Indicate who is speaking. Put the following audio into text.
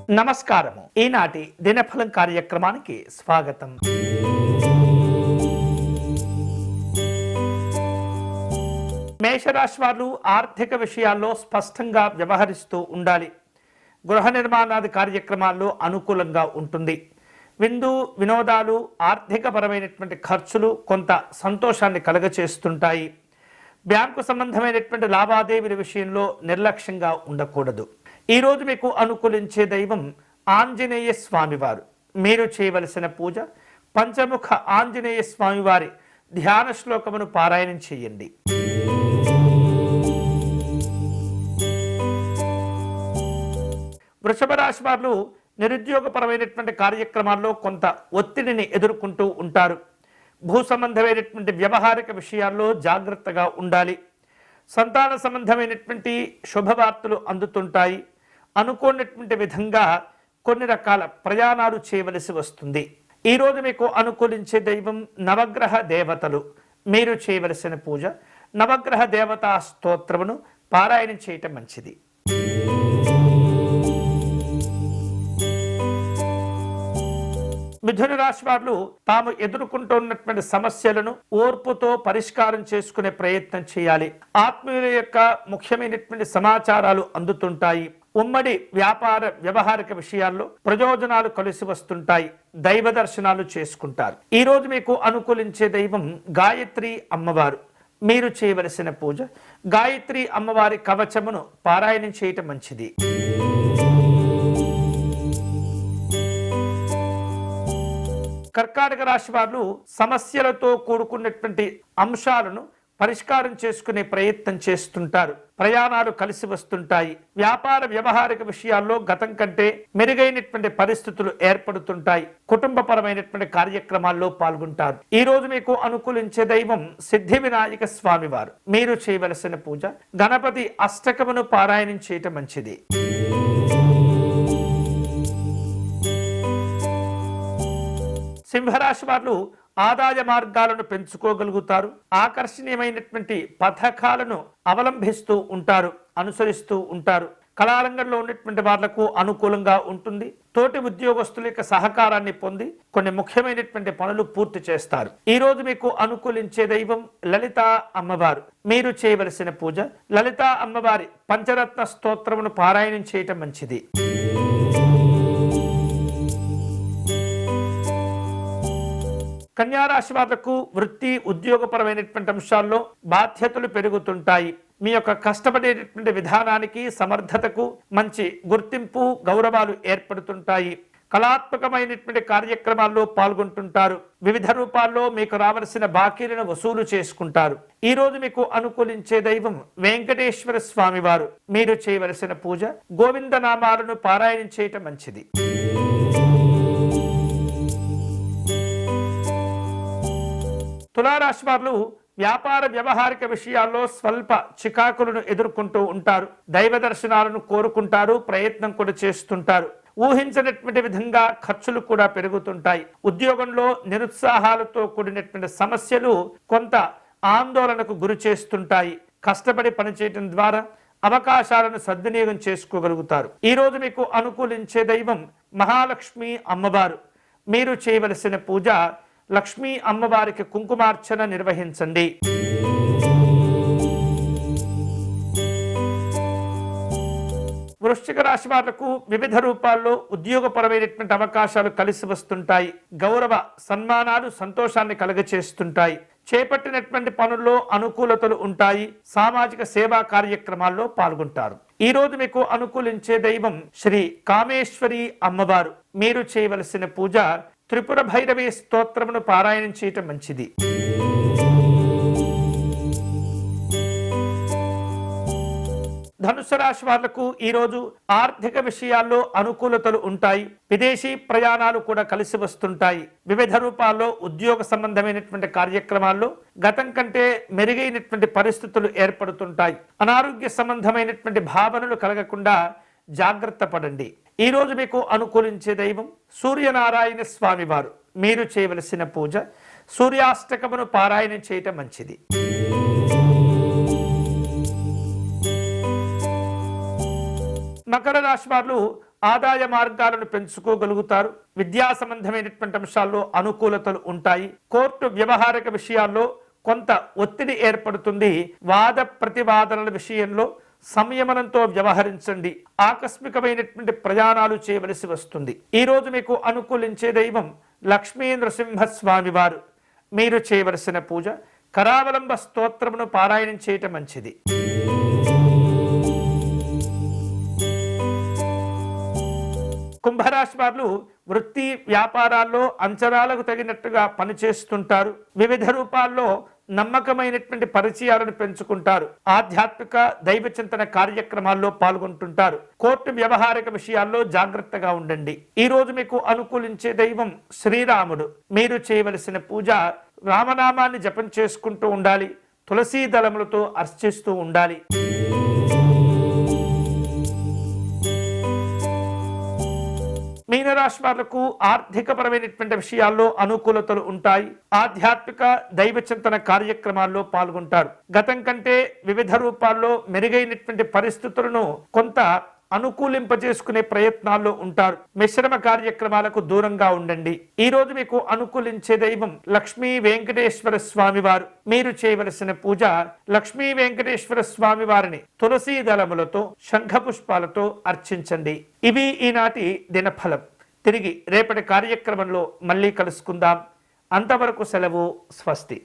Speaker 1: నమస్కారము. ఈనాటి దినఫలం కార్యక్రమానికి స్వాగతం. మేషరాశి వారు ఆర్థిక విషయాల్లో స్పష్టంగా వ్యవహరిస్తూ ఉండాలి. గృహ నిర్మాణాది కార్యక్రమాల్లో అనుకూలంగా ఉంటుంది. విందు వినోదాలు, ఆర్థికపరమైనటువంటి ఖర్చులు కొంత సంతోషాన్ని కలుగచేస్తుంటాయి. బ్యాంకు సంబంధమైనటువంటి లావాదేవీల విషయంలో నిర్లక్ష్యంగా ఉండకూడదు. ఈరోజు మీకు అనుకూలించే దైవం ఆంజనేయ స్వామివారు. మీరు చేయవలసిన పూజ పంచముఖ ఆంజనేయ స్వామివారి ధ్యాన శ్లోకమును పారాయణం చేయండి. వృషభ రాశి వారు నిరుద్యోగపరమైనటువంటి కార్యక్రమాల్లో కొంత ఒత్తిడిని ఎదుర్కొంటూ ఉంటారు. భూ సంబంధమైనటువంటి వ్యవహారిక విషయాల్లో జాగ్రత్తగా ఉండాలి. సంతాన సంబంధమైనటువంటి శుభవార్తలు అందుతుంటాయి. అనుకోనటువంటి విధంగా కొన్ని రకాల ప్రయాణాలు చేయవలసి వస్తుంది. ఈరోజు మీకు అనుకూలించే దైవం నవగ్రహ దేవతలు. మీరు చేయవలసిన పూజ నవగ్రహ దేవతా స్తోత్రమును పారాయణం చేయటం మంచిది. మిథున రాశి వారు తాము ఎదుర్కొంటున్నటువంటి సమస్యలను ఓర్పుతో పరిష్కారం చేసుకునే ప్రయత్నం చేయాలి. ఆత్మీయుల యొక్క ముఖ్యమైనటువంటి సమాచారాలు అందుతుంటాయి. ఉమ్మడి వ్యాపార వ్యవహారిక విషయాల్లో ప్రయోజనాలు కలిసి వస్తుంటాయి. దైవ దర్శనాలు చేసుకుంటారు. ఈ రోజు మీకు అనుకూలించే దైవం గాయత్రి అమ్మవారు. మీరు చేయవలసిన పూజ గాయత్రి అమ్మవారి కవచమును పారాయణం చేయటం మంచిది. కర్కాటక రాశి వారు సమస్యలతో కూడుకున్నటువంటి అంశాలను పరిష్కారం చేసుకునే ప్రయత్నం చేస్తుంటారు. ప్రయాణాలు కలిసి వస్తుంటాయి. వ్యాపార వ్యవహారిక విషయాల్లో గతం కంటే మెరుగైనటువంటి పరిస్థితులు ఏర్పడుతుంటాయి. కుటుంబపరమైనటువంటి కార్యక్రమాల్లో పాల్గొంటారు. ఈ రోజు మీకు అనుకూలించే దైవం సిద్ధి వినాయక స్వామివారు. మీరు చేయవలసిన పూజ గణపతి అష్టకమును పారాయణం చేయటం మంచిది. సింహరాశి వారు ఆదాయ మార్గాలను పెంచుకోగలుగుతారు. ఆకర్షణీయమైనటువంటి పథకాలను అవలంబిస్తూ ఉంటారు, అనుసరిస్తూ ఉంటారు. కళారంగంలో ఉన్నటువంటి వాళ్లకు అనుకూలంగా ఉంటుంది. తోటి ఉద్యోగస్తుల యొక్క సహకారాన్ని పొంది కొన్ని ముఖ్యమైనటువంటి పనులు పూర్తి చేస్తారు. ఈ రోజు మీకు అనుకూలించే దైవం లలితా అమ్మవారు. మీరు చేయవలసిన పూజ లలితా అమ్మవారి పంచరత్న స్తోత్రమును పారాయణం చేయటం మంచిది. కన్యారాశి వాళ్లకు వృత్తి ఉద్యోగపరమైనటువంటి అంశాల్లో బాధ్యతలు పెరుగుతుంటాయి. మీ యొక్క కష్టపడేటటువంటి విధానానికి సమర్థతకు మంచి గుర్తింపు గౌరవాలు ఏర్పడుతుంటాయి. కళాత్మకమైనటువంటి కార్యక్రమాల్లో పాల్గొంటుంటారు. వివిధ రూపాల్లో మీకు రావలసిన బాకీలను వసూలు చేసుకుంటారు. ఈ రోజు మీకు అనుకూలించే దైవం వెంకటేశ్వర స్వామివారు. మీరు చేయవలసిన పూజ గోవింద నామాలను పారాయణం చేయటం మంచిది. తులారాశి వారు వ్యాపార వ్యవహారిక విషయాల్లో స్వల్ప చికాకులను ఎదుర్కొంటూ ఉంటారు. దైవ దర్శనాలను కోరుకుంటారు, ప్రయత్నం కూడా చేస్తుంటారు. ఊహించినటువంటి విధంగా ఖర్చులు కూడా పెరుగుతుంటాయి. ఉద్యోగంలో నిరుత్సాహాలతో కూడినటువంటి సమస్యలు కొంత ఆందోళనకు గురి చేస్తుంటాయి. కష్టపడి పనిచేయడం ద్వారా అవకాశాలను సద్వినియోగం చేసుకోగలుగుతారు. ఈ రోజు మీకు అనుకూలించే దైవం మహాలక్ష్మి అమ్మవారు. మీరు చేయవలసిన పూజ లక్ష్మీ అమ్మవారికి కుంకుమార్చన నిర్వహించండి. వృశ్చిక రాశి వాళ్లకు వివిధ రూపాల్లో ఉద్యోగపరమైనటువంటి అవకాశాలు కలిసి వస్తుంటాయి. గౌరవ సన్మానాలు సంతోషాన్ని కలుగచేస్తుంటాయి. చేపట్టినటువంటి పనుల్లో అనుకూలతలు ఉంటాయి. సామాజిక సేవా కార్యక్రమాల్లో పాల్గొంటారు. ఈ రోజు మీకు అనుకూలించే దైవం శ్రీ కామేశ్వరి అమ్మవారు. మీరు చేయవలసిన పూజ త్రిపుర భైరవి స్తోత్రమును పారాయణం చేయటం మంచిది. ధనుసు రాశి వాళ్లకు ఈరోజు ఆర్థిక విషయాల్లో అనుకూలతలు ఉంటాయి. విదేశీ ప్రయాణాలు కూడా కలిసి వస్తుంటాయి. వివిధ రూపాల్లో ఉద్యోగ సంబంధమైనటువంటి కార్యక్రమాల్లో గతం కంటే మెరుగైనటువంటి పరిస్థితులు ఏర్పడుతుంటాయి. అనారోగ్య సంబంధమైనటువంటి భావనలు కలగకుండా జాగ్రత్త పడండి. ఈ రోజు మీకు అనుకూలించే దైవం సూర్యనారాయణ స్వామివారు. మీరు చేయవలసిన పూజ సూర్యాష్టకమును పారాయణం చేయటం మంచిది. మకర రాశి వారు ఆదాయ మార్గాలను పెంచుకోగలుగుతారు. విద్యా సంబంధమైనటువంటి అంశాల్లో అనుకూలతలు ఉంటాయి. కోర్టు వ్యవహారిక విషయాల్లో కొంత ఒత్తిడి ఏర్పడుతుంది. వాద ప్రతివాదనల విషయంలో సంయమనంతో వ్యవహరించండి. ఆకస్మికమైనటువంటి ప్రయాణాలు చేయవలసి వస్తుంది. ఈ రోజు మీకు అనుకూలించే దైవం లక్ష్మీ నృసింహస్వామి వారు. మీరు చేయవలసిన పూజ కరావలంబ స్తోత్రమును పారాయణం చేయటం మంచిది. కుంభరాశి వారు వృత్తి వ్యాపారాల్లో అంచనాలకు తగినట్టుగా పనిచేస్తుంటారు. వివిధ రూపాల్లో నమ్మకమైనటువంటి పరిచయాలను పెంచుకుంటారు. ఆధ్యాత్మిక దైవ చింతన కార్యక్రమాల్లో పాల్గొంటుంటారు. కోర్టు వ్యవహారిక విషయాల్లో జాగ్రత్తగా ఉండండి. ఈ రోజు మీకు అనుకూలించే దైవం శ్రీరాముడు. మీరు చేయవలసిన పూజ రామనామాన్ని జపం చేసుకుంటూ ఉండాలి. తులసీ దళములతో అర్చిస్తూ ఉండాలి. మీనరాశి వాళ్లకు ఆర్థికపరమైనటువంటి విషయాల్లో అనుకూలతలు ఉంటాయి. ఆధ్యాత్మిక దైవ చింతన కార్యక్రమాల్లో పాల్గొంటారు. గతం కంటే వివిధ రూపాల్లో మెరుగైనటువంటి పరిస్థితులను కొంత అనుకూలింపజేసుకునే ప్రయత్నాల్లో ఉంటారు. మిశ్రమ కార్యక్రమాలకు దూరంగా ఉండండి. ఈ రోజు మీకు అనుకూలించే దైవం లక్ష్మీ వెంకటేశ్వర స్వామి వారు. మీరు చేయవలసిన పూజ లక్ష్మీ వెంకటేశ్వర స్వామి వారిని తులసీ దళములతో శంఖ పుష్పాలతో అర్చించండి. ఇవి ఈనాటి దినఫలం. తిరిగి రేపటి కార్యక్రమంలో మళ్ళీ కలుసుకుందాం. అంతవరకు సెలవు. స్వస్తి.